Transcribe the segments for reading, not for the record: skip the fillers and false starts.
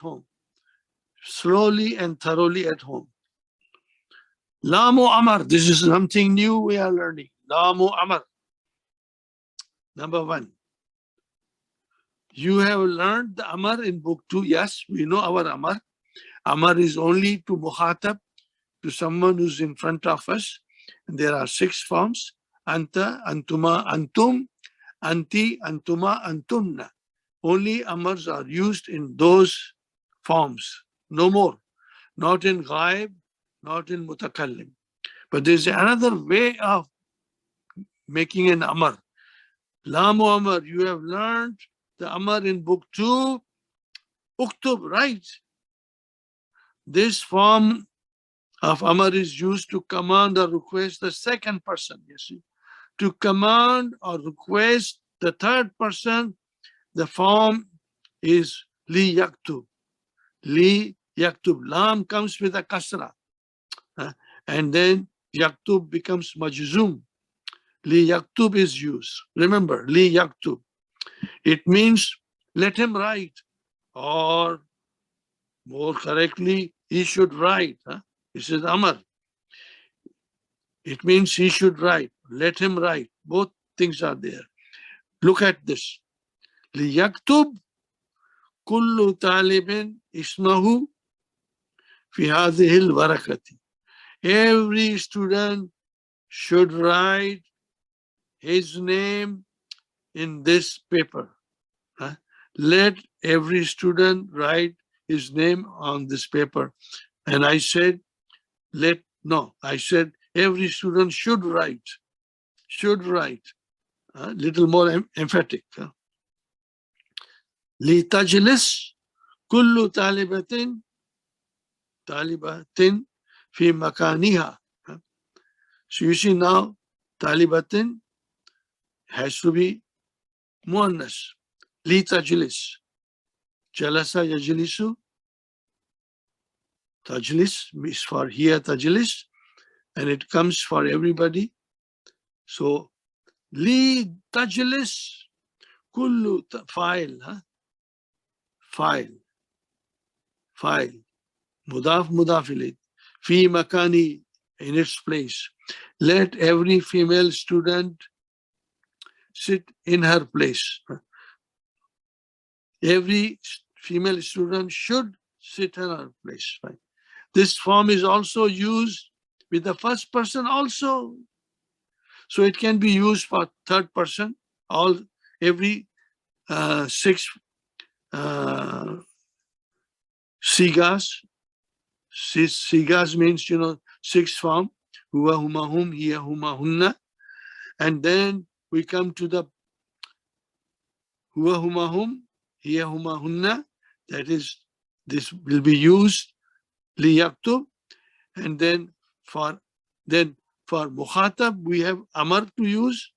home. Slowly and thoroughly at home. Lamu Amar. This is something new we are learning. Lamu Amar. Number one. You have learned the Amar in book 2. Yes, we know our Amar. Amar is only to Mukhatab, to someone who's in front of us. And there are 6 forms. Anta, Antuma, Antum, Anti, Antuma, Antunna. Only Amars are used in those forms. No more. Not in Ghaib, not in Mutakallim. But there's another way of making an Amar. Lamu Amar, you have learned the Amar in book 2. Uktub, right? This form of Amar is used to command or request the second person, you see. To command or request the third person, the form is Li Yaktub. Li Yaktub. Lam comes with a kasra. And then Yaktub becomes Majzum. Li Yaktub is used. Remember, Li Yaktub. It means let him write, or more correctly, he should write. This is Amar. It means he should write. Let him write. Both things are there. Look at this. لِيَكْتُبْ كُلُّ طَالِبٍ اسْمَهُ فِي هَذِهِ الْوَرَقَةِ. Every student should write his name in this paper. Let every student write his name on this paper. And I said, I said every student should write. Should write. Little more emphatic. لِتَجْلِسْ كُلُّ طَالِبَةٍ فِي مَكَانِهَا. So you see now, talibatin has to be muannas. لِتَجْلِسْ. Jalasa yajlisu. Tajlis is for here, tajlis, and it comes for everybody. So, li tajlis kullu file, file, mudaf ilayh, fi makani, in its place. Let every female student sit in her place. Every female student should sit in her place. Right? This form is also used with the first person also. So it can be used for third person. Every 6 sigas. Sigas means, 6 form. Huwa, huma, hum, hiya, huma, hunna. And then we come to the huwa, huma, hum, hiya, huma, hunna. That is, this will be used li yaktub. And then for mukhatab, we have amar to use.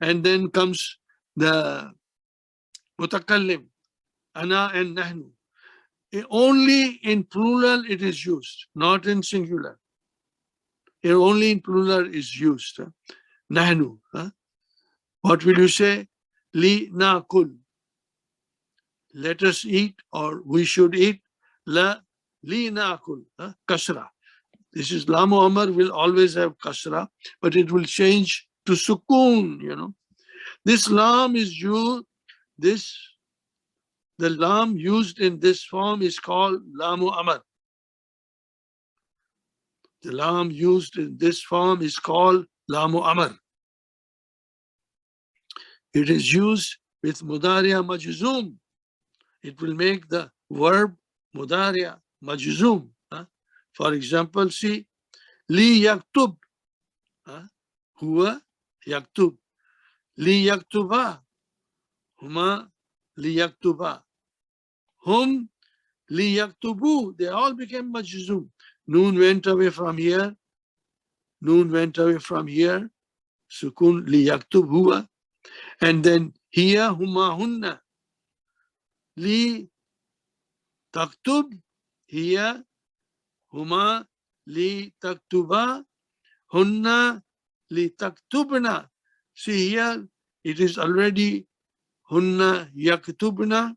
And then comes the mutakallim, ana and nahnu. Only in plural it is used, not in singular. Only in plural is used. Nahnu. What will you say? Li nakul. Let us eat, or we should eat. La li nakul. Kasra. This is Lamu Amar will always have kasra, but it will change to sukoon, This lam is used, the lam used in this form is called Lamu Amar. The lam used in this form is called Lamu Amar. It is used with Mudariya Majzum. It will make the verb Mudariya Majzum. For example, see, Li Yaktub. Huwa Yaktub. Li Yaktuba. Huma Li Yaktuba. Hum Li Yaktubu. They all became Majzum. Noon went away from here. Noon went away from here. Sukun Li Yaktub Huwa. And then here Huma Hunna. Li Taktub. Here Huma li taktuba, hunna li taktubna. See here, it is already hunna yaktubna,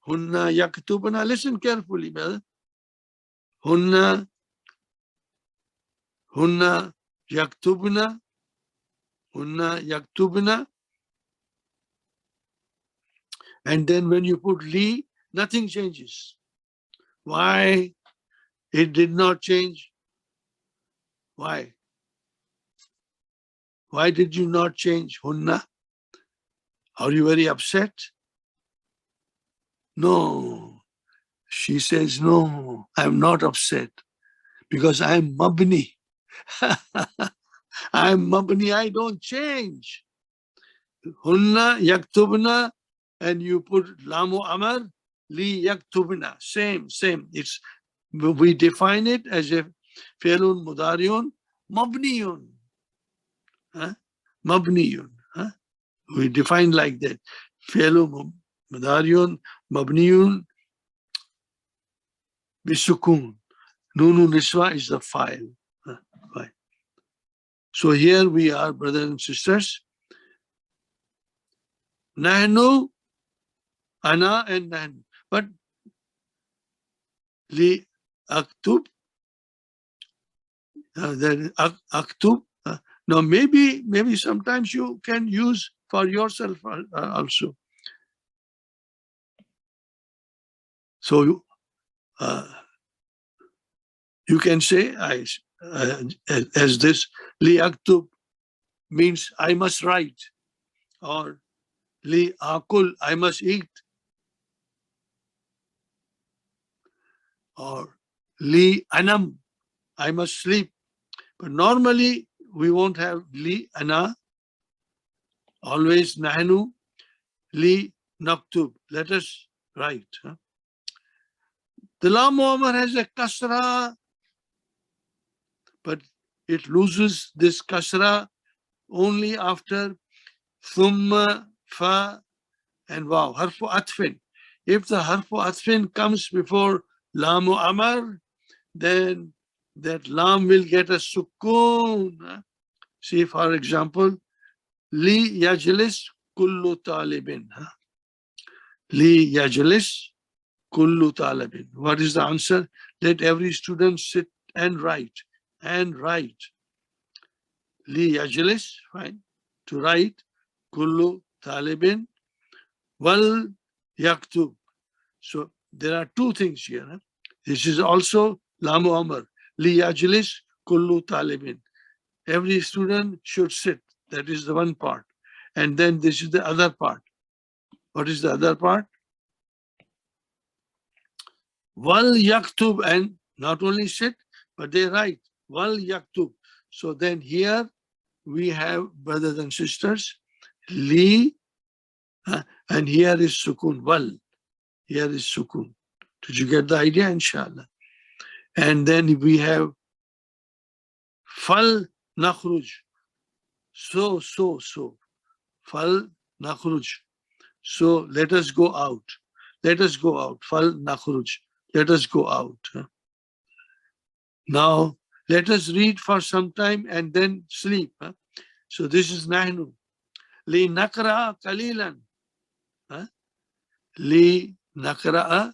Hunna yaktubna. Listen carefully, brother. Hunna yaktubna. Hunna yaktubna. And then when you put li, nothing changes. Why it did not change? Why? Why did you not change hunna? Are you very upset? No. She says, no, I'm not upset because I'm mabni. I'm mabni, I don't change. Hunna yaktubna, and you put lamu amar, li yaktubna. Same. It's, we define it as a fi'lun mudariun mabniyun. Mabniyun. We define like that. Fi'lun mudariun mabniyun bisukun. Nunu niswa is the file. Right. So here we are, brothers and sisters. Nahnu, ana and nahnu. But li aktub, then aktub. Now maybe sometimes you can use for yourself also. So you can say as this, li aktub means I must write, or li akul, I must eat, or li anam, I must sleep. But normally we won't have li ana, always nahnu, li naktub, let us write. The lam Muhammad has a kasra, but it loses this kasra only after thumma, fa, and waw, harfu atfin. If the harfu atfin comes before lamu amar, then that lam will get a sukoon. See, for example, li yajlis kullu talibin. Li yajlis kullu talibin. What is the answer? Let every student sit and write. Li yajlis, fine, to write, kullu talibin, wal yaktub. So there are two things here. This is also lamu amar. Li yajlis kullu talibin. Every student should sit. That is the one part. And then this is the other part. What is the other part? Wal yaktub, and not only sit, but they write. Wal yaktub. So then here we have, brothers and sisters, li, and here is sukun, wal. Here is sukun. Did you get the idea? Inshallah. And then we have fal nakhruj. So. Fal nakhruj. So let us go out. Fal nakhruj. Let us go out. Now let us read for some time and then sleep. So this is nahnu. Li nakra qalilan. Li nakra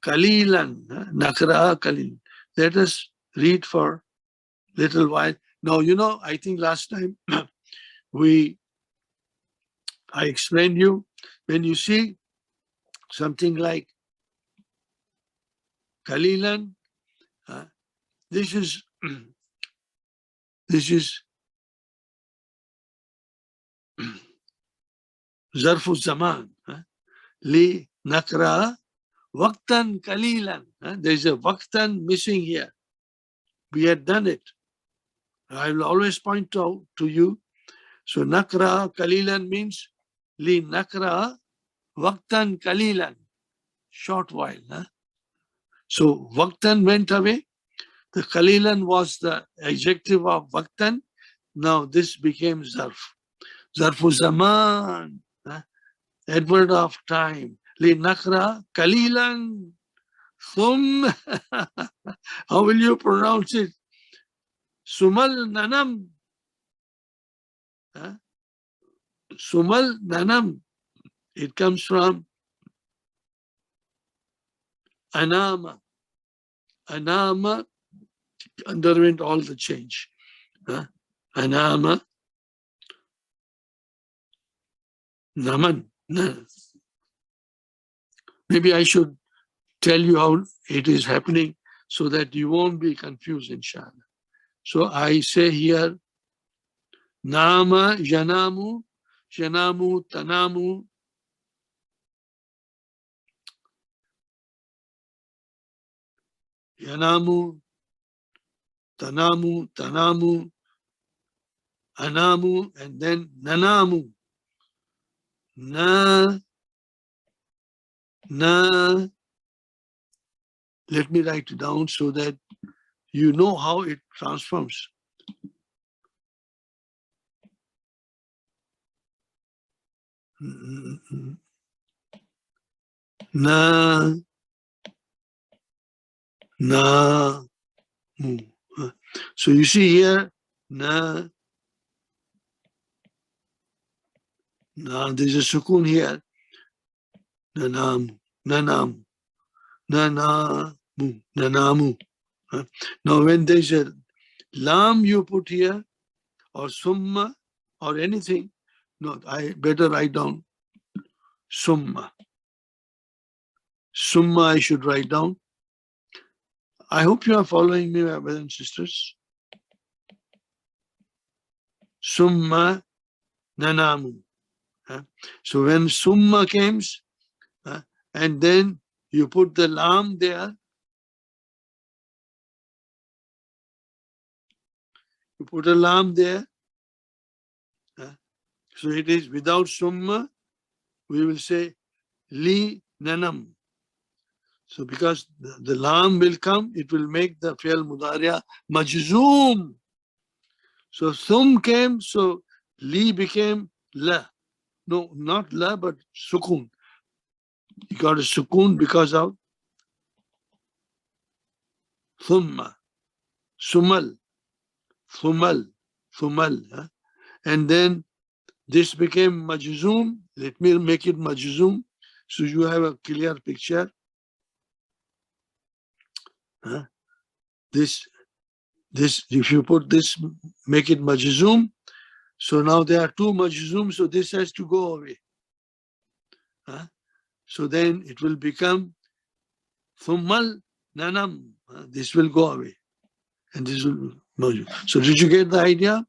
qalilan. Nakra qalilan. Let us read for a little while. Now, I think last time I explained you, when you see something like qalilan, this is zarfu zaman. Li nakra waqtan qalilan. There's a waqtan missing here. We had done it. I will always point out to you. So nakra qalilan means li nakra waqtan qalilan, short while. So waqtan went away. The qalilan was the adjective of waqtan. Now this became zarf. Zarfu zaman, adverb of time. Li nakra qalilan thum. How will you pronounce it? Sumal nanam. Sumal nanam. It comes from Anama. Anama underwent all the change. Anama. Naman. Maybe I should tell you how it is happening so that you won't be confused, inshallah. So I say here, Nama, Janamu, Janamu, Tanamu, Yanamu, Tanamu, Tanamu, Anamu, and then Nanamu. Na, na. Let me write it down so that you know how it transforms. Na, na, mu. So you see here, na, there's a sukun here. Nanamu, nanamu, nanamu, nanamu. Now when there's a lam you put here, or summa, or anything, no, I better write down summa. Summa I should write down. I hope you are following me, my brothers and sisters. Summa nanamu. So when summa comes, and then you put the lam there, you put a lam there, so it is without summa, we will say li nanam. So because the lam will come, it will make the fi'l mudariya majzoom. So thum came, so li became la. No, not la, but sukun. You got a sukun because of thumma, sumal, thumal, thumal. And then this became majzoom. Let me make it majzoom so you have a clear picture. This, if you put this, make it majzoom. So now there are two majzoom, so this has to go away. So then it will become thummal nanam. This will go away. And this will majzoom. So did you get the idea?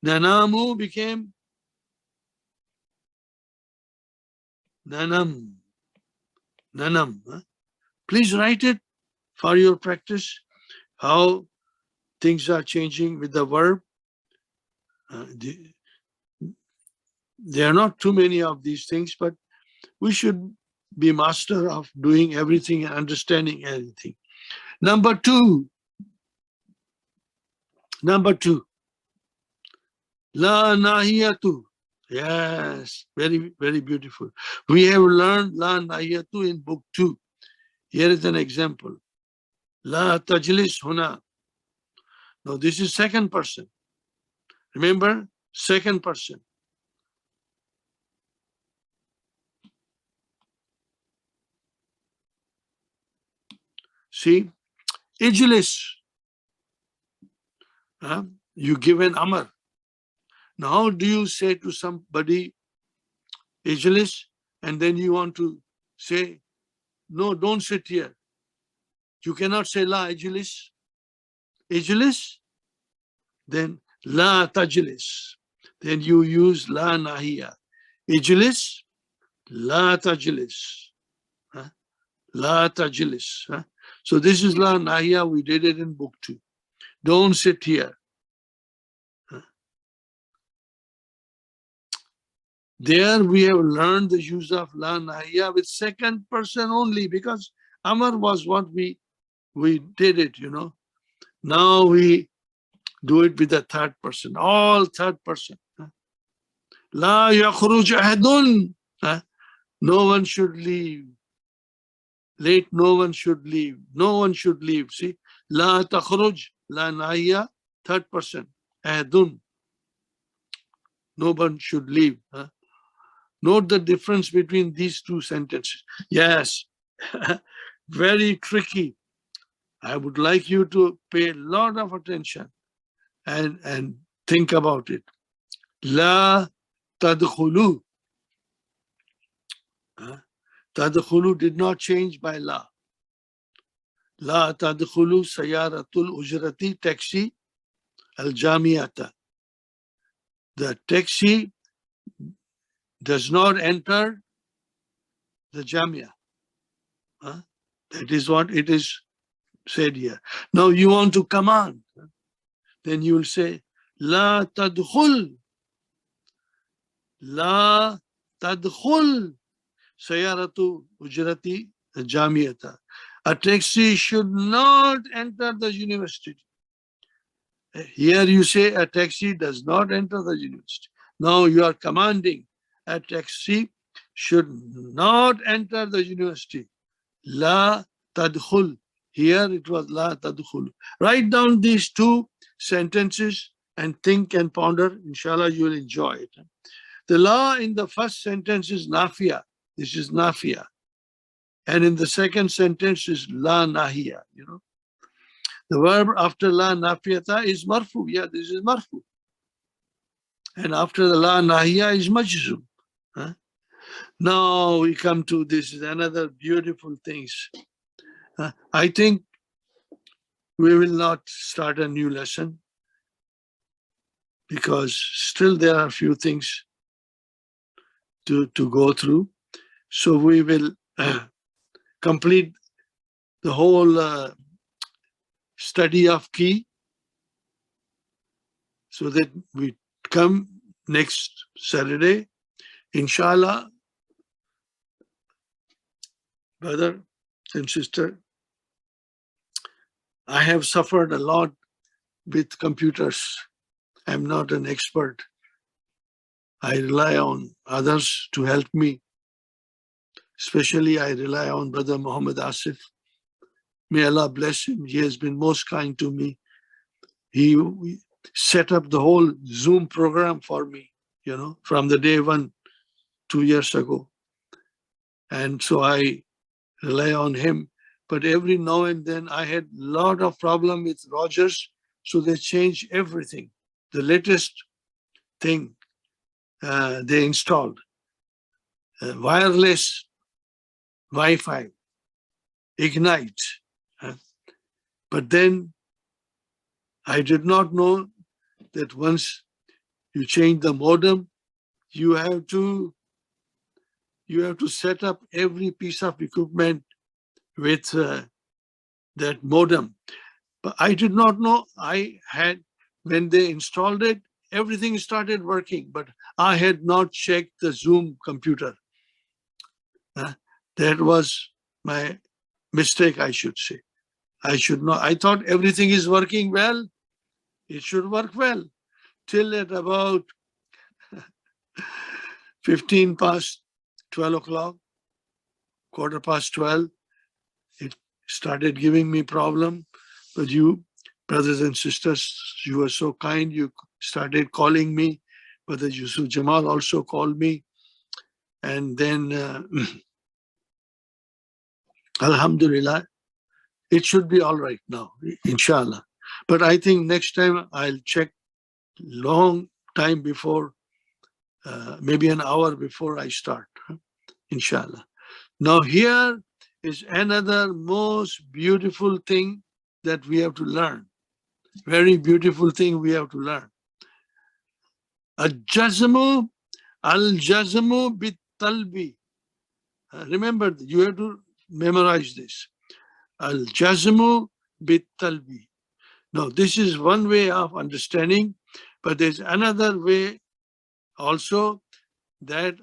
Nanamu became nanam. Nanam. Please write it for your practice, how things are changing with the verb. There are not too many of these things, but we should be master of doing everything and understanding everything. Number two, la nahiyatu. Yes, very, very beautiful. We have learned la nahiyatu in book 2. Here is an example. La tajlis huna. Now this is second person. Remember, second person. See, ijlis. You give an amar. Now, how do you say to somebody, ijlis, and then you want to say, no, don't sit here. You cannot say la ijlis. Ijlis, then la tajlis. Then you use la nahiya. Ijlis, la tajlis. La tajlis. So this is la nahiya. We did it in book 2. Don't sit here. There we have learned the use of la nahiya with second person only, because amar was what we did it, you know. Now we do it with the third person, all third person. La yakhruj ahadun. No one should leave. Late, no one should leave. No one should leave. See, la takhruj, la nahiya, third person. Ahadun. No one should leave. Note the difference between these two sentences. Yes, very tricky. I would like you to pay a lot of attention and think about it. La tadkhulu. Tadkhulu did not change by la. La tadkhulu sayaratul ujrati taxi al jamiata. The taxi does not enter the jamia. That is what it is said here. Now you want to command, then you will say, La tadkhul. La tadkhul sayaratu ujrati jamiyata. A taxi should not enter the university. Here you say a taxi does not enter the university. Now you are commanding a taxi should not enter the university. La tadkhul. Here it was la tadkhul. Write down these two sentences and think and ponder. Inshallah, you will enjoy it. The la in the first sentence is nafiya. This is nafiya. And in the second sentence is la nahiya. You know, the verb after la nafiyata is marfu. Yeah, this is marfu. And after the la nahiya is majzum. Now we come to this is another beautiful things. I think we will not start a new lesson because still there are a few things to go through. So we will complete the whole study of key so that we come next Saturday, inshallah. Brother and sister, I have suffered a lot with computers. I'm not an expert. I rely on others to help me. Especially I rely on Brother Muhammad Asif. May Allah bless him. He has been most kind to me. He set up the whole Zoom program for me, you know, from the day one, 2 years ago. And so I rely on him. But every now and then I had a lot of problem with Rogers, so they changed everything. The latest thing they installed, wireless Wi-Fi, Ignite. But then I did not know that once you change the modem, you have to set up every piece of equipment with that modem. But I did not know. When they installed it, everything started working, but I had not checked the Zoom computer. That was my mistake, I should say. I should not. I thought everything is working well. It should work well. Till at about 15 past 12 o'clock, quarter past 12, it started giving me problem. But you, brothers and sisters, you were so kind. You started calling me. Brother Yusuf Jamal also called me. And then, Alhamdulillah, it should be all right now, inshallah. But I think next time I'll check long time before, maybe an hour before I start, inshallah. Now here is another most beautiful thing that we have to learn. Very beautiful thing we have to learn. Al-jazmu bit-talbi. Remember, you have to memorize this. Al-jazmu bit-talbi. Now, this is one way of understanding, but there's another way also that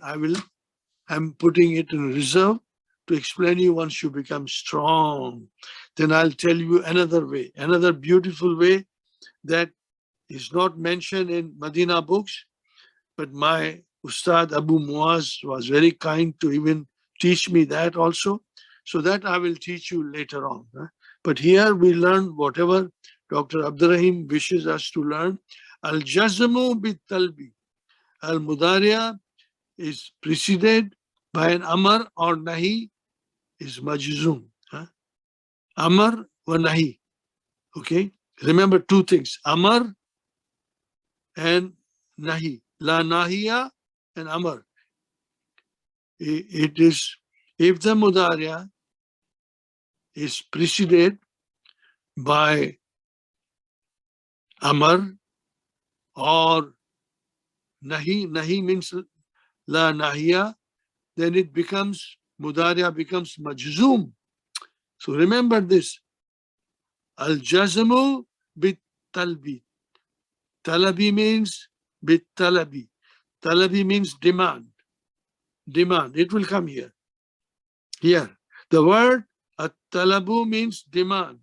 I'm putting it in reserve to explain you once you become strong. Then I'll tell you another way, another beautiful way that is not mentioned in Medina books, but my Ustad Abu Muaz was very kind to even teach me that also. So that I will teach you later on. But here we learn whatever Dr. Abdurrahim wishes us to learn. Al-jazmu bit-talbi. Al-mudariya is preceded by an amar or nahi is majzum. Amar wa nahi. Okay? Remember two things. Amar and nahi. La nahiya and amar. It is, if the mudariya is preceded by amar or nahi, nahi means la nahiya, then it becomes, mudariya becomes majzoom. So remember this. Al-jazmu bit-talbi. Talabi means bit-talabi. Talabi means demand. Demand. It will come here. Here. The word at-talabu means demand.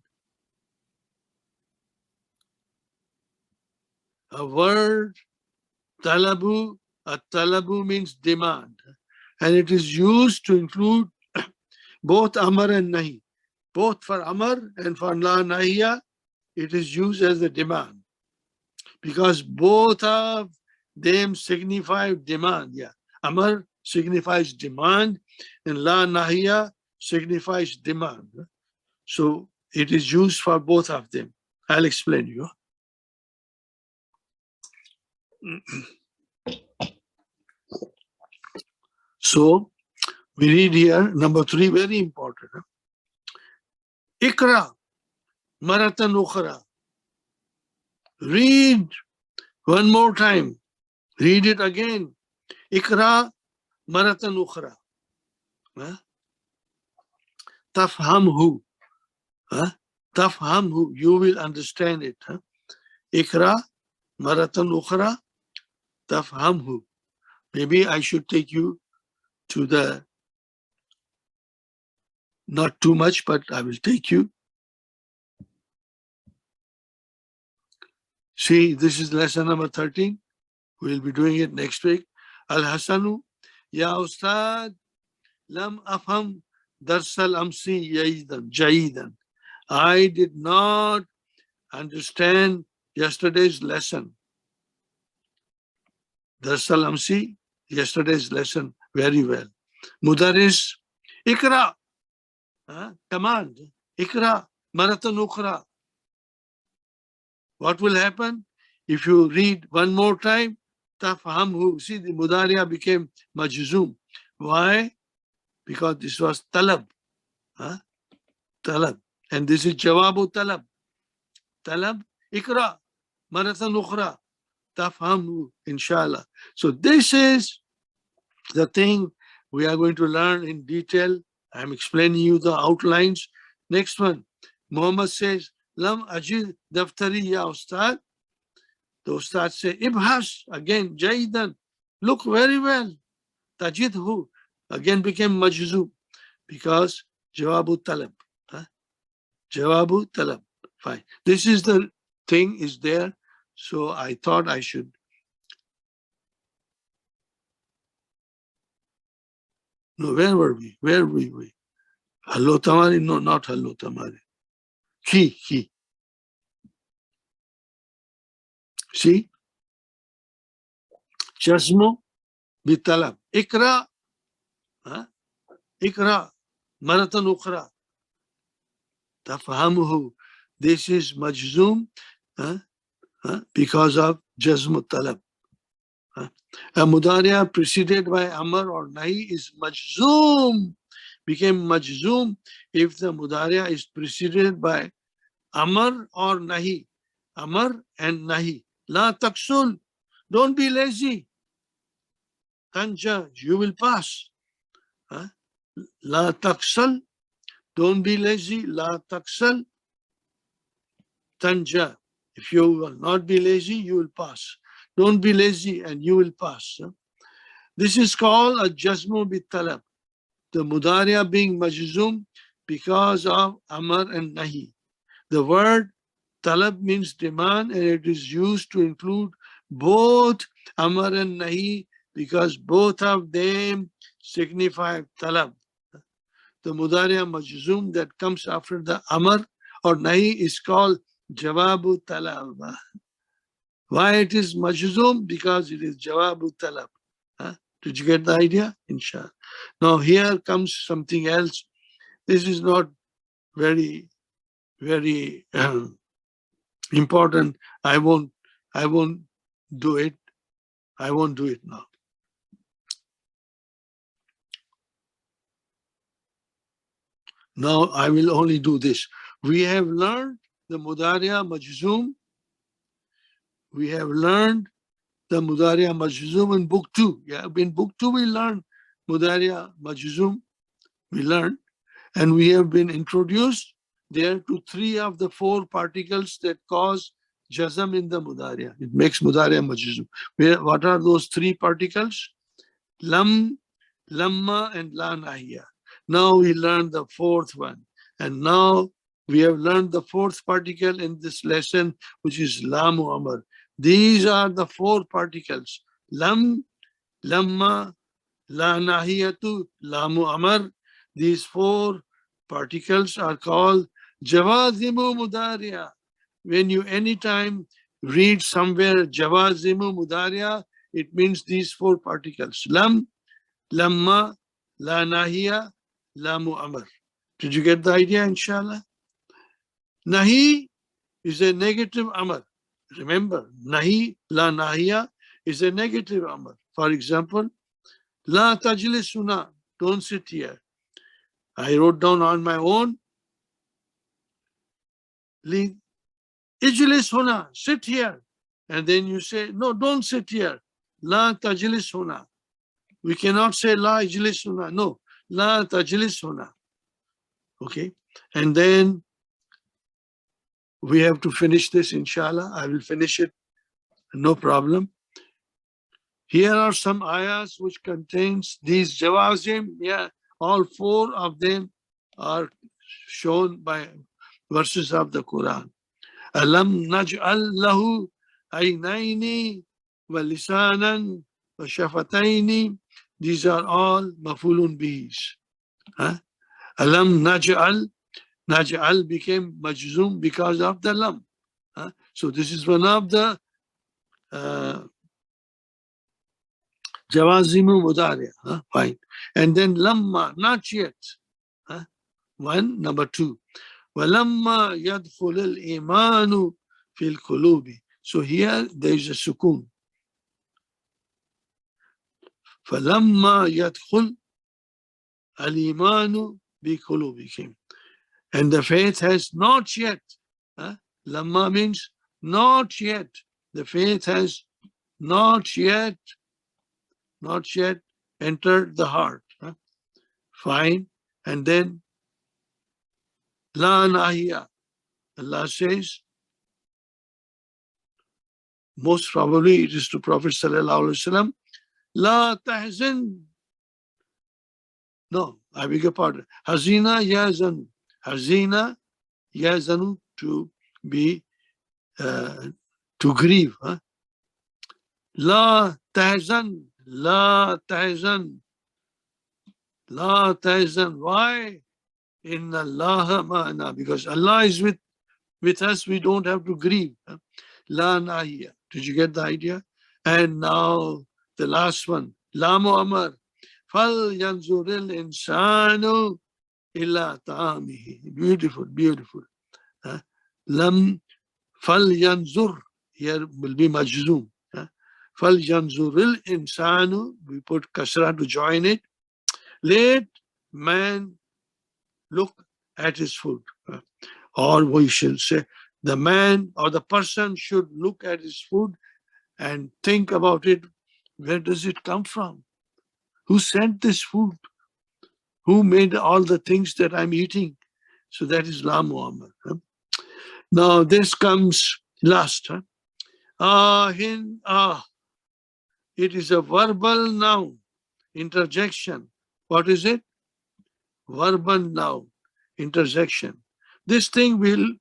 A word talabu, at-talabu means demand. And it is used to include both amar and nahi. Both for amar and for la nahiya, it is used as a demand. Because both of them signify demand. Yeah. Amar signifies demand and la nahiya signifies demand. So it is used for both of them. I'll explain you. So we read here, number 3, very important. Ikra maratan ukhra. Read one more time. Read it again. Ikra maratan ukhra. Tafhamhu. Tafhamhu. You will understand it. Ikra maratan ukhra. Tafhamhu. Maybe I should take you to the, not too much, but I will take you. See, this is lesson number 13. We'll be doing it next week. Al-Hasanu, Ya Ustad, Lam Afham Darsal Amsi Jaidan. I did not understand yesterday's lesson. Darsal Amsi, yesterday's lesson, very well. Mudaris, Ikra, command, Ikra, Maratan Ukhra. What will happen if you read one more time? Tafhamhu. See, the mudariya became majzoom. Why? Because this was talab. Talab. And this is jawabu talab. Talab, ikra, maratan ukhra. Tafhamhu, inshallah. So this is the thing we are going to learn in detail. I'm explaining you the outlines. Next one. Muhammad says, Lam ajid daftari ya ustad. The ustad say, Ibhas, again, Jaidan, look very well. Tajidhu, again became majzoom because jawabu talab. Jawabu talab. Fine. This is the thing is there. So I thought I should. No, where were we? Where were we? Hello Tamari? No, not hello Tamari. He. See? Jazmu bitalab. Ikra. Ikra. Maratan ukhra. Tafhamuhu. This is majzoom because of jazmu talab. A mudariya preceded by amar or nahi is majzoom. Became majzoom if the mudariya is preceded by amar or nahi. Amar and nahi. La taksul. Don't be lazy. Tanja, you will pass. La taksal. Don't be lazy. La taksal. Tanja. If you will not be lazy, you will pass. Don't be lazy and you will pass. This is called a jazmu bit talab. The mudariya being majzoom because of amar and nahi. The word talab means demand and it is used to include both amar and nahi because both of them signify talab. The mudariya majzoom that comes after the amar or nahi is called jawabu talab. Why it is majzoom? Because it is jawabu talab. Did you get the idea? Inshallah. Now here comes something else. This is not very, very important. I won't do it. I won't do it now. Now I will only do this. We have learned the Mudariya Majzoom. We have learned the Mudariya Majzoom in book 2. Yeah, in book 2 we learned Mudariya Majzoom. We learned, and we have been introduced there to 3 of the 4 particles that cause jazm in the Mudariya. It makes Mudariya Majzoom. What are those 3 particles? Lam, Lamma, and La Nahiya. Now we learned the 4th one. And now we have learned the 4th particle in this lesson, which is Lamu Amar. These are the 4 particles. Lam, Lamma, La Nahiyatu, Lamu Amar. These 4 particles are called Jawazimu Mudariya. When you anytime read somewhere Jawazimu Mudariya, it means these 4 particles. Lam, Lamma, La Nahiya, Lamu Amar. Did you get the idea, inshallah? Nahi is a negative Amar. Remember, Nahi, La Nahiya is a negative Amar. For example, La Tajlisuna, don't sit here. I wrote down on my own. Ijlis huna, sit here. And then you say, no, don't sit here. La tajlis huna. We cannot say La ijlis huna. No, La tajlis huna. Okay. And then we have to finish this, inshallah. I will finish it, no problem. Here are some ayahs which contains these jawazim. Yeah, all 4 of them are shown by verses of the Quran. Alam naj'al lahu aynaini wa lisanan wa shafataini. These are all mafulun bihis. Alam naj'al. Naj'al became majzoom because of the lam. So this is one of the jawazimu mudariya. Fine. And then lamma, not yet. One, number 2. وَلَمَّا يَدْخُلِ الْإِيمَانُ فِي الْقُلُوبِ. So here there is a sukun. فَلَمَّا يَدْخُلْ الْإِيمَانُ بِقُلُوبِكُمْ. And the faith has not yet. Lamma means not yet. The faith has not yet entered the heart. Fine. And then La Nahiya. Allah says, most probably it is to Prophet Sallallahu Alaihi Wasallam, La tahzan. No, I beg your pardon. Hazina yazanu. Hazina yazanu, to be, to grieve. La tahzan. La tahzan. La tahzan. Why? Inna Allah ma'ana. Because Allah is with us, we don't have to grieve. La nahiya. Did you get the idea? And now the last one. Lamu amar. Fal yanzuril insanu illa ta'amihi. Beautiful, beautiful. Lam fal yanzur. Here will be majzoom. Fal yanzuril insanu. We put kasra to join it. Let man look at his food. Or we should say, the man or the person should look at his food and think about it. Where does it come from? Who sent this food? Who made all the things that I'm eating? So that is La Muhammad. Now this comes last. It is a verbal noun, interjection. What is it? Verbal noun, interjection. This thing will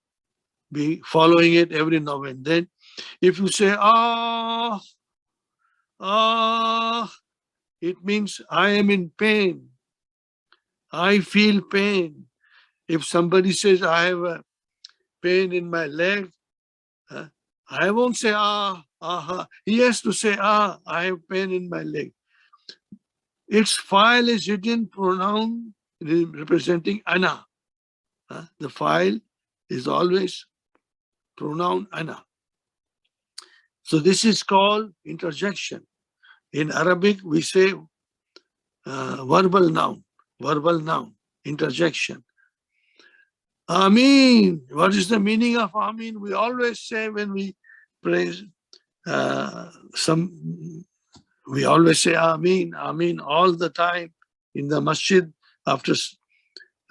be following it every now and then. If you say, it means I am in pain. I feel pain. If somebody says, I have a pain in my leg, I won't say, He has to say, I have pain in my leg. Its file is written pronoun representing ana. The file is always pronoun ana. So this is called interjection. In Arabic, we say verbal noun, interjection. Ameen. What is the meaning of Ameen? We always say when we praise we always say Ameen, Ameen all the time in the masjid after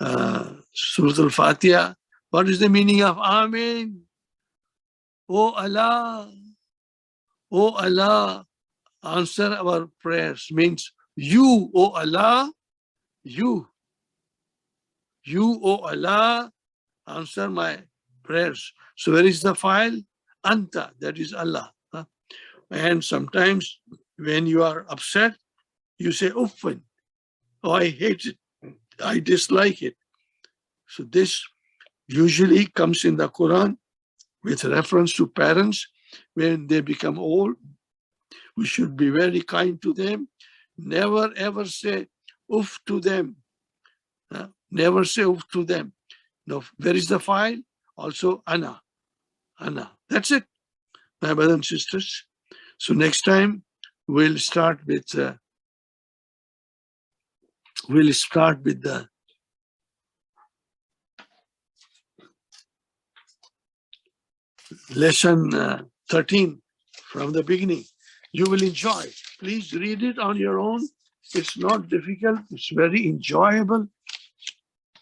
Surah Al-Fatiha. What is the meaning of Ameen? Oh Allah, oh Allah, answer our prayers. Means you, oh Allah, you, oh Allah, answer my prayers. So where is the file? Anta, that is Allah. And sometimes when you are upset, you say uffin. Oh, I hate it. I dislike it. So this usually comes in the Quran with reference to parents. When they become old, we should be very kind to them. Never ever say uff to them. Never say uff to them. Now, where is the file? Also ana. Ana. That's it, my brothers and sisters. So next time we'll start with the lesson 13 from the beginning. You will enjoy. Please read it on your own. It's not difficult. It's very enjoyable.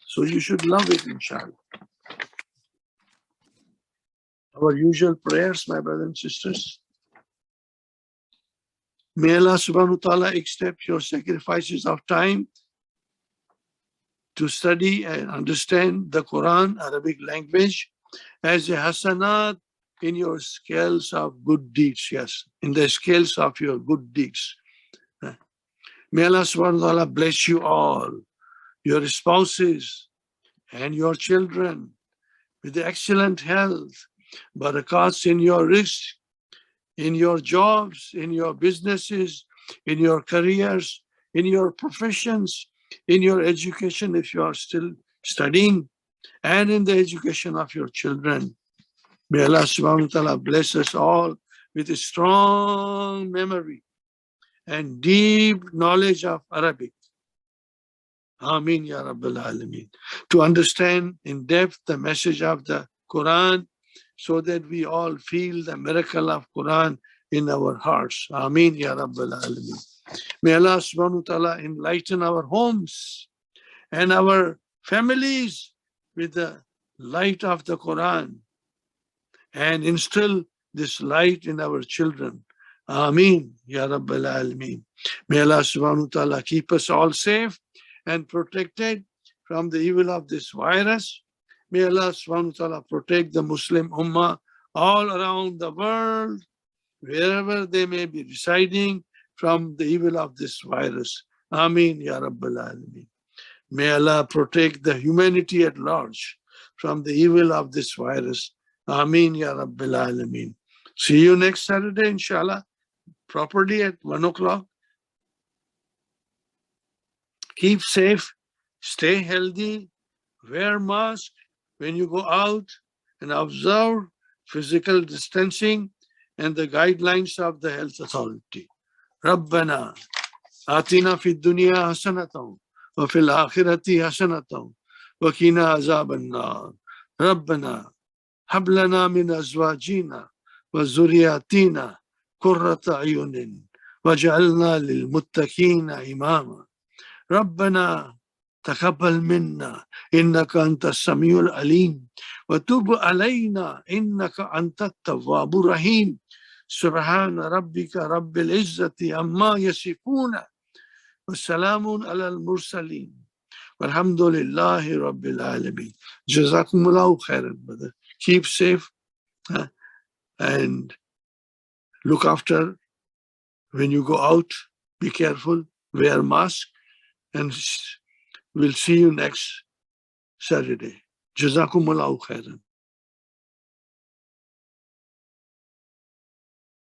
So you should love it, inshallah. Our usual prayers, my brothers and sisters. May Allah subhanahu wa ta'ala accept your sacrifices of time to study and understand the Quran, Arabic language, as a hasanat in your scales of good deeds. Yes, in the scales of your good deeds. May Allah subhanahu wa ta'ala bless you all, your spouses and your children with excellent health, barakats in your rizq, in your jobs, in your businesses, in your careers, in your professions, in your education if you are still studying, and in the education of your children. May Allah subhanahu wa ta'ala bless us all with a strong memory and deep knowledge of Arabic. Ameen ya Rabbil Alameen. To understand in depth the message of the Quran, so that we all feel the miracle of Quran in our hearts. Ameen ya Rabbil Alameen. May Allah subhanahu wa ta'ala enlighten our homes and our families with the light of the Quran and instill this light in our children. Ameen ya Rabbil Alameen. May Allah subhanahu wa ta'ala keep us all safe and protected from the evil of this virus. May Allah subhanahu wa ta'ala protect the Muslim Ummah all around the world, wherever they may be residing, from the evil of this virus. Ameen ya Rabbil Alameen. May Allah protect the humanity at large from the evil of this virus. Ameen ya Rabbil Alameen. See you next Saturday, inshallah, properly at 1 o'clock. Keep safe, stay healthy, wear mask when you go out, and observe physical distancing and the guidelines of the health authority. ربنا آتنا في الدنيا حسنة وفي الآخرة حسنة وقنا عذاب النار. ربنا هب لنا من أزواجنا وذرياتنا قرة أعين واجعلنا للمتقين إماما. ربنا تقبل منا إنك أنت السميع العليم وتب علينا إنك أنت التواب الرحيم. سبحان ربك رب العزة عما يصفون والسلام على المرسلين والحمد لله رب العالمين. جزاكم الله خيرا, brother. Keep safe and look after when you go out. Be careful, wear mask, and we'll see you next Saturday. Jazakumullahu khairan.